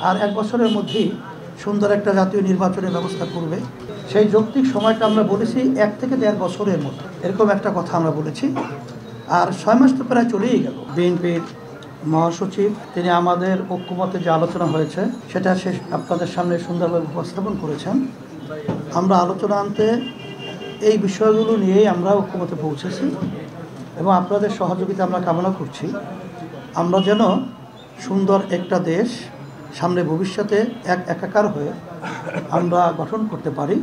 আর 1 বছরের মধ্যেই সুন্দর একটা জাতীয় নির্বাচনের ব্যবস্থা করবে। সেই যৌক্তিক সময়টা আমরা বলেছি 1 থেকে 1.5 বছরের মতো, এরকম একটা কথা আমরা বলেছি। আর 6 মাস তো প্রায় চলেই গেল। বিএনপির মহাসচিব তিনি আমাদের ঐক্যমতে যে আলোচনা হয়েছে সেটা আপনাদের সামনে সুন্দরভাবে উপস্থাপন করেছেন। আমরা আলোচনা আনতে এই বিষয়গুলো নিয়েই আমরা ঐক্যমতে পৌঁছেছি এবং আপনাদের সহযোগিতা আমরা কামনা করছি। আমরা যেন সুন্দর একটা দেশ সামনে ভবিষ্যতে একাকার হয়ে আমরা গঠন করতে পারি,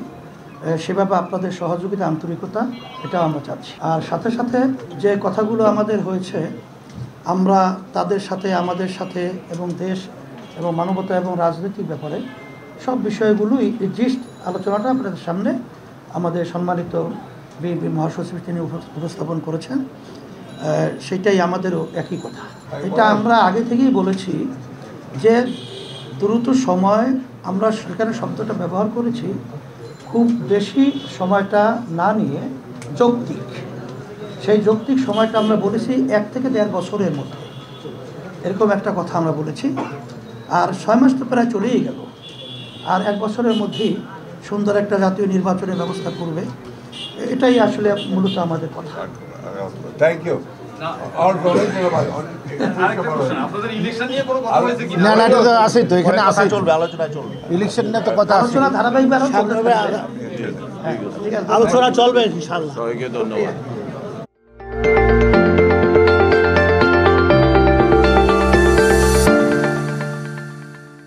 সেভাবে আপনাদের সহযোগিতা আন্তরিকতা এটা আমরা চাচ্ছি। আর সাথে সাথে যে কথাগুলো আমাদের হয়েছে আমরা তাদের সাথে আমাদের সাথে এবং দেশ এবং মানবতা এবং রাজনৈতিক ব্যাপারে সব বিষয়গুলোই জিস্ট আলোচনাটা আপনাদের সামনে আমাদের সম্মানিত বিএনপি মহাসচিব তিনি উপস্থাপন করেছেন। সেটাই আমাদেরও একই কথা। এটা আমরা আগে থেকেই বলেছি যে দ্রুত সময়, আমরা সেখানে শব্দটা ব্যবহার করেছি, খুব বেশি সময়টা না নিয়ে যৌক্তিক, সেই যৌক্তিক সময়টা আমরা বলেছি 1 থেকে 1.5 বছরের মধ্যে, এরকম একটা কথা আমরা বলেছি। আর 6 মাস তো প্রায় চলেই গেল। আর 1 বছরের মধ্যেই সুন্দর একটা জাতীয় নির্বাচনের ব্যবস্থা করবে, এটাই আসলে মূলত আমাদের কথা। Thank you. আলোচনা ধারাবাহিক আলোচনা চলবে ইনশাআল্লাহ। সবাইকে ধন্যবাদ।